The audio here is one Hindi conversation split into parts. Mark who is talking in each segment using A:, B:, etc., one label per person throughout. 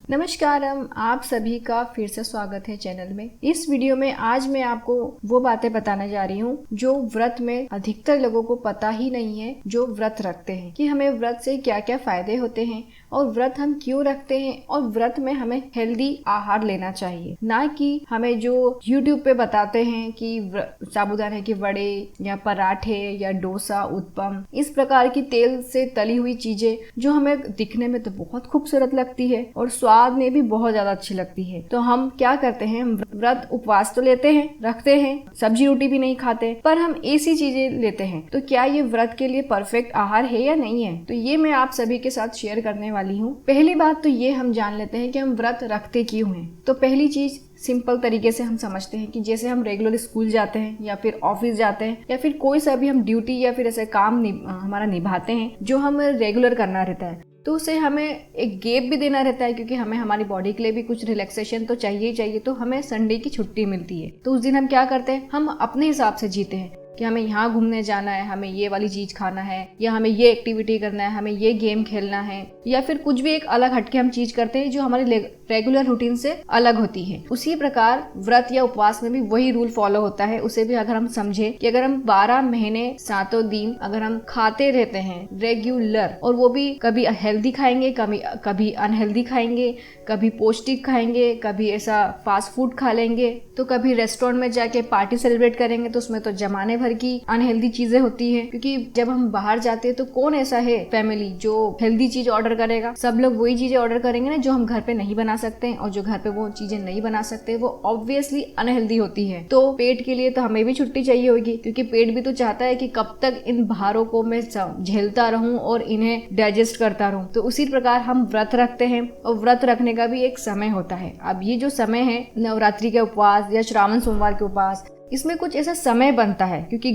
A: नमस्कार, आप सभी का फिर से स्वागत है चैनल में। इस वीडियो में आज मैं आपको वो बातें बताने जा रही हूँ जो व्रत में अधिकतर लोगों को पता ही नहीं है, जो व्रत रखते हैं, कि हमें व्रत से क्या क्या फायदे होते हैं और व्रत हम क्यों रखते हैं और व्रत में हमें हेल्दी आहार लेना चाहिए। ना कि हमें जो YouTube पे बताते हैं कि साबूदाने के वड़े या पराठे या डोसा, उत्पम, इस प्रकार की तेल से तली हुई चीजें जो हमें दिखने में तो बहुत खूबसूरत लगती है और स्वाद में भी बहुत ज्यादा अच्छी लगती है। तो हम क्या करते हैं, व्रत उपवास तो लेते हैं, रखते हैं, सब्जी रोटी भी नहीं खाते, पर हम ऐसी चीजें लेते हैं। तो क्या ये व्रत के लिए परफेक्ट आहार है या नहीं है, तो ये मैं आप सभी के साथ शेयर करने वाली हूँ। पहली बात तो ये हम जान लेते हैं कि हम व्रत रखते क्यों हैं। तो पहली चीज सिंपल तरीके से हम समझते हैं कि जैसे हम रेगुलर स्कूल जाते हैं या फिर ऑफिस जाते हैं या फिर कोई सा भी हम ड्यूटी या फिर ऐसे काम हमारा निभाते हैं जो हम रेगुलर करना रहता है, तो उसे हमें एक गैप भी देना रहता है, क्योंकि हमें हमारी बॉडी के लिए भी कुछ रिलैक्सेशन तो चाहिए ही चाहिए। तो हमें संडे की छुट्टी मिलती है, तो उस दिन हम क्या करते हैं, हम अपने हिसाब से जीते हैं कि हमें यहाँ घूमने जाना है, हमें ये वाली चीज खाना है, या हमें ये एक्टिविटी करना है, हमें ये गेम खेलना है, या फिर कुछ भी एक अलग हटके हम चीज करते हैं जो हमारे रेगुलर रूटीन से अलग होती है। उसी प्रकार व्रत या उपवास में भी वही रूल फॉलो होता है। उसे भी अगर हम समझे कि अगर हम 12 महीने 7 दिन अगर हम खाते रहते हैं रेगुलर, और वो भी कभी हेल्दी खाएंगे, कभी अनहेल्दी खाएंगे, कभी पौष्टिक खाएंगे, कभी ऐसा फास्ट फूड खा लेंगे, तो कभी रेस्टोरेंट में जाके पार्टी सेलिब्रेट करेंगे, तो उसमें तो जमाने भर की अनहेल्दी चीजें होती है। क्योंकि जब हम बाहर जाते हैं तो कौन ऐसा है फैमिली जो हेल्दी चीज ऑर्डर करेगा। सब लोग वही चीजें ऑर्डर करेंगे ना जो हम घर पे नहीं बना सकते हैं, और जो घर पे वो चीजें नहीं बना सकते वो ऑब्वियसली अनहेल्दी होती है। तो पेट के लिए तो हमें भी छुट्टी चाहिए होगी, क्योंकि पेट भी तो चाहता है कि कब तक इन भारों को मैं झेलता रहूं और इन्हें डाइजेस्ट करता रहूं। तो उसी प्रकार हम व्रत रखते हैं, और व्रत रखने का भी एक समय होता है। अब ये जो समय है नवरात्रि के उपवास या श्रावण सोमवार के उपवास, इसमें कुछ ऐसा समय बनता है, क्योंकि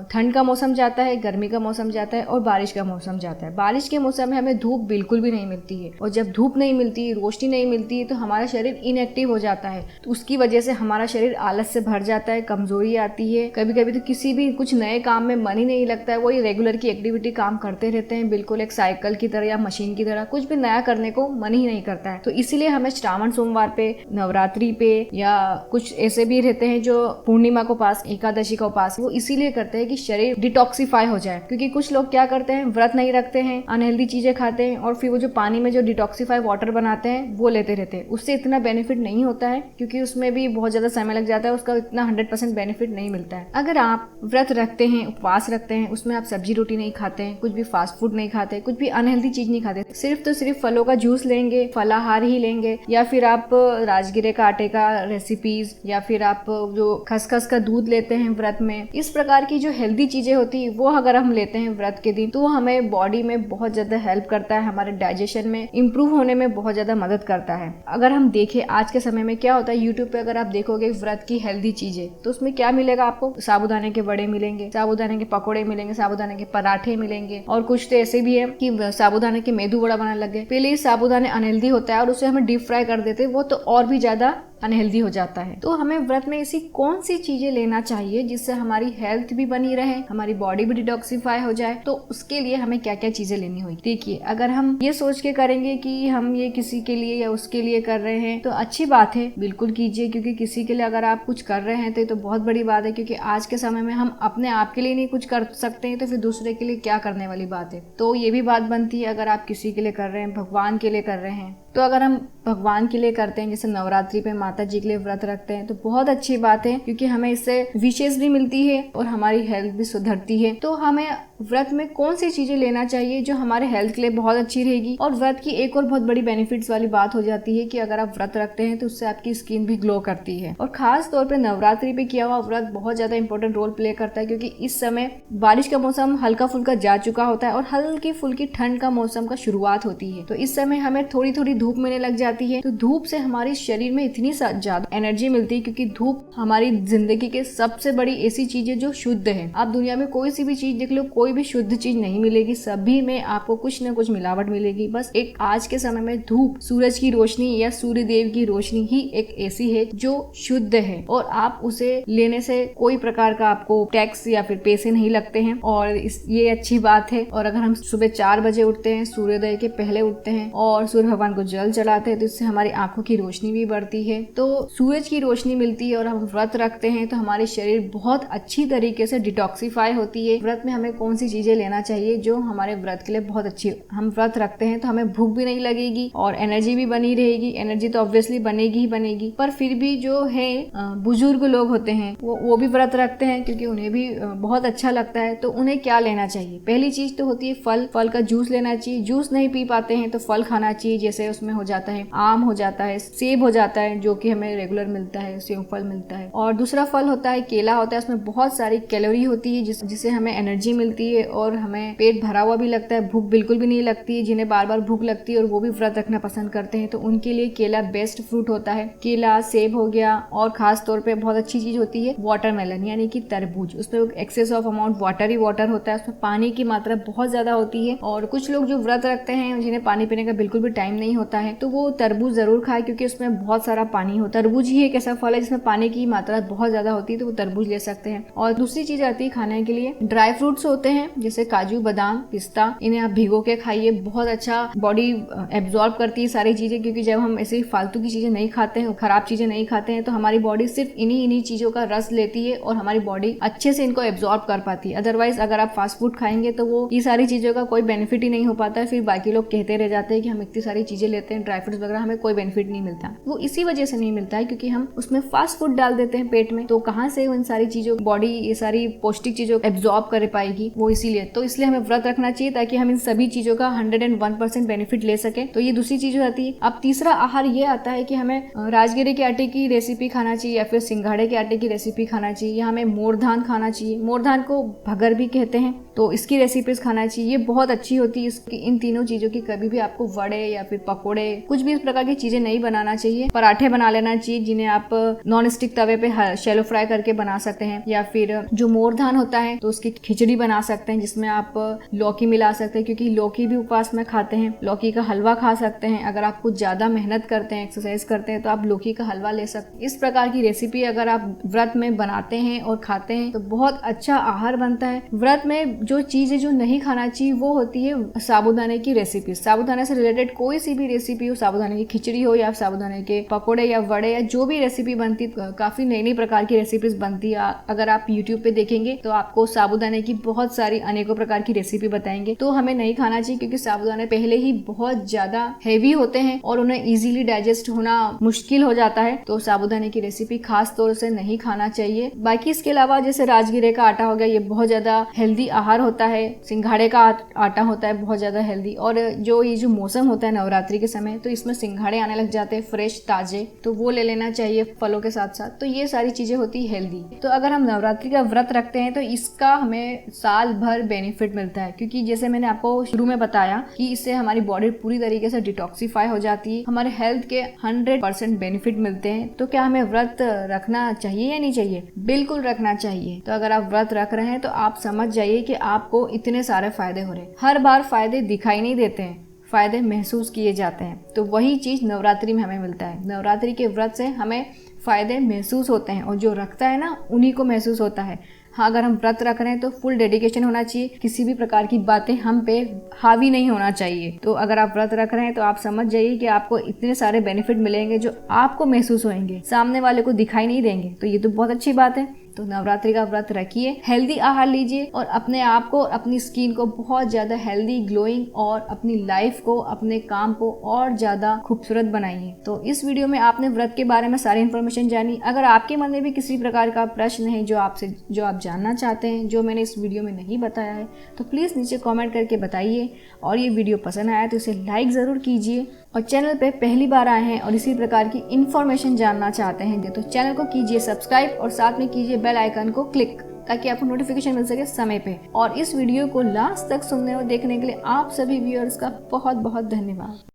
A: ठंड का मौसम जाता है, गर्मी का मौसम जाता है और बारिश का मौसम जाता है। बारिश के मौसम में हमें धूप बिल्कुल भी नहीं मिलती है, और जब धूप नहीं मिलती, रोशनी नहीं मिलती है, तो हमारा शरीर इनएक्टिव हो जाता है। तो उसकी वजह से हमारा शरीर आलस से भर जाता है, कमजोरी आती है, कभी कभी तो किसी भी कुछ नए काम में मन ही नहीं लगता है। वही रेगुलर की एक्टिविटी काम करते रहते हैं, बिल्कुल एक साइकिल की तरह या मशीन की तरह, कुछ भी नया करने को मन ही नहीं करता है। तो इसीलिए हमें श्रावण सोमवार पे, नवरात्रि पे, या कुछ ऐसे भी रहते हैं जो पूर्णिमा को उपास, एकादशी का उपास, वो इसीलिए करते हैं कि शरीर डिटॉक्सिफाई हो जाए। क्योंकि कुछ लोग क्या करते हैं, व्रत नहीं रखते हैं, अनहेल्दी चीजें खाते हैं, और फिर वो जो पानी में जो डिटॉक्सिफाई वाटर बनाते हैं वो लेते रहते हैं। उससे इतना बेनिफिट नहीं होता है, क्योंकि उसमें भी बहुत ज्यादा समय लग जाता है, उसका इतना 100% बेनिफिट नहीं मिलता है। अगर आप व्रत रखते हैं, उपवास रखते हैं, उसमें आप सब्जी रोटी नहीं खाते हैं, कुछ भी फास्ट फूड नहीं खाते, कुछ भी अनहेल्दी चीज नहीं खाते, सिर्फ तो सिर्फ फलों का जूस लेंगे, फलाहार ही लेंगे, या फिर आप राजगिरे का आटे का रेसिपीज, या फिर आप जो खसखस का दूध लेते हैं व्रत में, इस प्रकार की जो हेल्दी चीजें होती है वो अगर हम लेते हैं व्रत के दिन, तो वो हमें बॉडी में बहुत ज्यादा हेल्प करता है, हमारे डाइजेशन में इंप्रूव होने में बहुत ज्यादा मदद करता है। अगर हम देखें आज के समय में क्या होता है, यूट्यूब पे अगर आप देखोगे व्रत की हेल्दी चीजें, तो उसमें क्या मिलेगा आपको, साबूदाने के वड़े मिलेंगे, साबूदाने के पकौड़े मिलेंगे, साबूदाने के पराठे मिलेंगे, और कुछ तो ऐसे भी है कि साबूदाने के मेदू वड़ा बनाने लग गए। पहले साबूदाने अनहेल्दी होता है और उसे हमें डीप फ्राई कर देते हैं, वो तो और भी ज्यादा अनहेल्दी हो जाता है। तो हमें व्रत में ऐसी कौन सी चीजें लेना चाहिए जिससे हमारी हेल्थ भी बनी रहे, हमारी बॉडी भी डिटॉक्सिफाई हो जाए, तो उसके लिए हमें क्या क्या चीजें लेनी होगी। देखिए, अगर हम ये सोच के करेंगे कि हम ये किसी के लिए या उसके लिए कर रहे हैं, तो अच्छी बात है, बिल्कुल कीजिए, क्योंकि किसी के लिए अगर आप कुछ कर रहे हैं तो ये तो बहुत बड़ी बात है। क्योंकि आज के समय में हम अपने आप के लिए नहीं कुछ कर सकते हैं, तो फिर दूसरे के लिए क्या करने वाली बात है। तो ये भी बात बनती है, अगर आप किसी के लिए कर रहे हैं, भगवान के लिए कर रहे हैं, तो अगर हम भगवान के लिए करते हैं, जैसे नवरात्रि पे माता जी के लिए व्रत रखते हैं, तो बहुत अच्छी बात है, क्योंकि हमें इससे विशेष भी मिलती है और हमारी हेल्थ भी सुधरती है। तो हमें व्रत में कौन सी चीजें लेना चाहिए जो हमारे हेल्थ के लिए बहुत अच्छी रहेगी। और व्रत की एक और बहुत बड़ी बेनिफिट्स वाली बात हो जाती है कि अगर आप व्रत रखते हैं तो उससे आपकी स्किन भी ग्लो करती है, और खास तौर पे नवरात्रि पे किया हुआ व्रत बहुत ज्यादा इंपॉर्टेंट रोल प्ले करता है, क्योंकि इस समय बारिश का मौसम हल्का फुल्का जा चुका होता है और हल्की फुल्की ठंड का मौसम का शुरुआत होती है। तो इस समय हमें थोड़ी थोड़ी धूप मिलने लग जाती है, तो धूप से हमारे शरीर में इतनी ज्यादा एनर्जी मिलती है, क्योंकि धूप हमारी जिंदगी के सबसे बड़ी ऐसी चीज है जो शुद्ध है। आप दुनिया में कोई सी भी चीज देख लो, कोई कोई भी शुद्ध चीज नहीं मिलेगी, सभी में आपको कुछ न कुछ मिलावट मिलेगी। बस एक आज के समय में धूप, सूरज की रोशनी या सूर्य देव की रोशनी ही एक ऐसी है जो शुद्ध है और आप उसे लेने से कोई प्रकार का आपको टैक्स या फिर पैसे नहीं लगते हैं और ये अच्छी बात है। और अगर हम सुबह 4 बजे उठते हैं, सूर्योदय के पहले उठते हैं और सूर्य भगवान को जल चढ़ाते हैं तो इससे हमारी आंखों की रोशनी भी बढ़ती है, तो सूरज की रोशनी मिलती है। और हम व्रत रखते हैं तो हमारी शरीर बहुत अच्छी तरीके से डिटॉक्सिफाई होती है। व्रत में हमें कौन सी चीजें लेना चाहिए जो हमारे व्रत के लिए बहुत अच्छी, हम व्रत रखते हैं तो हमें भूख भी नहीं लगेगी और एनर्जी भी बनी रहेगी। एनर्जी तो ऑब्वियसली बनेगी ही बनेगी, पर फिर भी जो है बुजुर्ग लोग होते हैं वो भी व्रत रखते हैं क्योंकि उन्हें भी बहुत अच्छा लगता है। तो उन्हें क्या लेना चाहिए? पहली चीज तो होती है फल का जूस लेना चाहिए। जूस नहीं पी पाते हैं तो फल खाना चाहिए, जैसे उसमें हो जाता है आम, हो जाता है सेब, हो जाता है जो कि हमें रेगुलर मिलता है, सेब फल मिलता है। और दूसरा फल होता है केला होता है, उसमें बहुत सारी कैलोरी होती है जिससे हमें एनर्जी मिलती है और हमें पेट भरा हुआ भी लगता है, भूख बिल्कुल भी नहीं लगती है। जिन्हें बार बार भूख लगती है और वो भी व्रत रखना पसंद करते हैं तो उनके लिए केला बेस्ट फ्रूट होता है। केला, सेब हो गया और खास तौर पे बहुत अच्छी चीज होती है वाटरमेलन यानी कि तरबूज। उसमें एक्सेस ऑफ अमाउंट वाटर ही वाटर होता है, उसमें पानी की मात्रा बहुत ज्यादा होती है। और कुछ लोग जो व्रत रखते हैं जिन्हें पानी पीने का बिल्कुल भी टाइम नहीं होता है तो वो तरबूज जरूर खाए क्योंकि उसमें बहुत सारा पानी होता है। तरबूज ही एक ऐसा फल है जिसमें पानी की मात्रा बहुत ज्यादा होती है, तो वो तरबूज ले सकते हैं। और दूसरी चीज आती है खाने के लिए, ड्राई फ्रूट्स होते हैं जैसे काजू, बादाम, पिस्ता, इन्हें आप भिगो के खाइए, बहुत अच्छा बॉडी एब्जॉर्ब करती है सारी चीजें। क्योंकि जब हम ऐसे फालतू की चीजें नहीं खाते हैं, खराब चीजें नहीं खाते हैं तो हमारी बॉडी सिर्फ इन्हीं चीजों का रस लेती है और हमारी बॉडी अच्छे से इनको एब्जॉर्ब कर पाती है। अदरवाइज अगर आप फास्ट फूड खाएंगे तो वो ये सारी चीजों का कोई बेनिफिट ही नहीं हो पाता है। फिर बाकी लोग कहते रह जाते हैं कि हम इतनी सारी चीजें लेते हैं, ड्राई फ्रूट्स वगैरह, हमें कोई बेनिफिट नहीं मिलता। वो इसी वजह से नहीं मिलता है क्योंकि हम उसमें फास्ट फूड डाल देते हैं पेट में, तो कहाँ से इन सारी चीजों बॉडी ये सारी पौष्टिक चीजों को एब्जॉर्ब कर पाएगी, वो इसीलिए। तो इसलिए हमें व्रत रखना चाहिए ताकि हम इन सभी चीजों का 101% बेनिफिट ले सके। तो ये दूसरी चीज हो जाती है। अब तीसरा आहार ये आता है कि हमें राजगिरे के आटे की रेसिपी खाना चाहिए या फिर सिंघाड़े के आटे की रेसिपी खाना चाहिए, या हमें मोर धान खाना चाहिए। मोर धान को भगर भी कहते हैं, तो इसकी रेसिपीज खाना चाहिए, ये बहुत अच्छी होती है। इसकी इन तीनों चीजों की कभी भी आपको वड़े या फिर पकोड़े, कुछ भी इस प्रकार की चीजें नहीं बनाना चाहिए। पराठे बना लेना चाहिए जिन्हें आप नॉन स्टिक तवे पे शैलो फ्राई करके बना सकते हैं, या फिर जो मोर धान होता है तो उसकी खिचड़ी बना सकते हैं जिसमें आप लौकी मिला सकते हैं, क्योंकि लौकी भी उपवास में खाते हैं। लौकी का हलवा खा सकते हैं। अगर आप कुछ ज्यादा मेहनत करते हैं, एक्सरसाइज करते हैं तो आप लौकी का हलवा ले सकते हैं। इस प्रकार की रेसिपी अगर आप व्रत में बनाते हैं और खाते हैं तो बहुत अच्छा आहार बनता है। व्रत में जो चीजें जो नहीं खाना चाहिए वो होती है साबूदाने की रेसिपी। साबूदाने से रिलेटेड कोई सी भी रेसिपी हो, साबूदाने की खिचड़ी हो या साबूदाने के पकोड़े या वड़े या जो भी रेसिपी बनती, काफी नई नई प्रकार की रेसिपीज बनती है। अगर आप यूट्यूब पे देखेंगे तो आपको साबूदाने की बहुत सारी अनेकों प्रकार की रेसिपी बताएंगे। तो हमें नहीं खाना चाहिए क्योंकि साबूदाने पहले ही बहुत ज्यादा हैवी होते हैं और उन्हें इजीली डाइजेस्ट होना मुश्किल हो जाता है, तो साबूदाने की रेसिपी खास तौर से नहीं खाना चाहिए। बाकी इसके अलावा जैसे राजगिरे का आटा हो गया, ये बहुत ज्यादा हेल्दी आहार होता है। सिंघाड़े का आटा होता है बहुत ज्यादा हेल्दी। और ये जो मौसम होता है नवरात्रि के समय, तो इसमें सिंघाड़े आने लग जाते हैं फ्रेश ताजे, तो वो ले लेना चाहिए फलों के साथ साथ। तो ये सारी चीजें होती है हेल्दी। तो अगर हम नवरात्रि का व्रत रखते हैं तो इसका हमें साल भर बेनिफिट मिलता है, क्योंकि जैसे मैंने आपको शुरू में बताया कि इससे हमारी बॉडी पूरी तरीके से डिटॉक्सिफाई हो जाती है, हमारे हेल्थ के 100% बेनिफिट मिलते हैं। तो क्या हमें व्रत रखना चाहिए या नहीं चाहिए? बिल्कुल रखना चाहिए। तो अगर आप व्रत रख रहे हैं तो आप समझ जाइए कि आपको इतने सारे फायदे हो रहे हैं। हर बार फायदे दिखाई नहीं देते हैं, फायदे महसूस किए जाते हैं। तो वही चीज नवरात्रि में हमें मिलता है। नवरात्रि के व्रत से हमें फायदे महसूस होते हैं और जो रखता है ना उन्हीं को महसूस होता है। हाँ, अगर हम व्रत रख रहे हैं तो फुल डेडिकेशन होना चाहिए, किसी भी प्रकार की बातें हम पे हावी नहीं होना चाहिए। तो अगर आप व्रत रख रहे हैं तो आप समझ जाइए कि आपको इतने सारे बेनिफिट मिलेंगे जो आपको महसूस होंगे, सामने वाले को दिखाई नहीं देंगे। तो ये तो बहुत अच्छी बात है। तो नवरात्रि का व्रत रखिए, हेल्दी आहार लीजिए और अपने आप को, अपनी स्किन को बहुत ज्यादा हेल्दी, ग्लोइंग और अपनी लाइफ को, अपने काम को और ज्यादा खूबसूरत बनाइए। तो इस वीडियो में आपने व्रत के बारे में सारी इन्फॉर्मेशन जानी। अगर आपके मन में भी किसी प्रकार का प्रश्न है जो आप जानना चाहते हैं, जो मैंने इस वीडियो में नहीं बताया है, तो प्लीज नीचे कॉमेंट करके बताइए। और ये वीडियो पसंद आया तो इसे लाइक जरूर कीजिए। और चैनल पे पहली बार आए हैं और इसी प्रकार की इन्फॉर्मेशन जानना चाहते हैं तो चैनल को कीजिए सब्सक्राइब और साथ में कीजिए बेल आइकन को क्लिक, ताकि आपको नोटिफिकेशन मिल सके समय पे। और इस वीडियो को लास्ट तक सुनने और देखने के लिए आप सभी व्यूअर्स का बहुत बहुत धन्यवाद।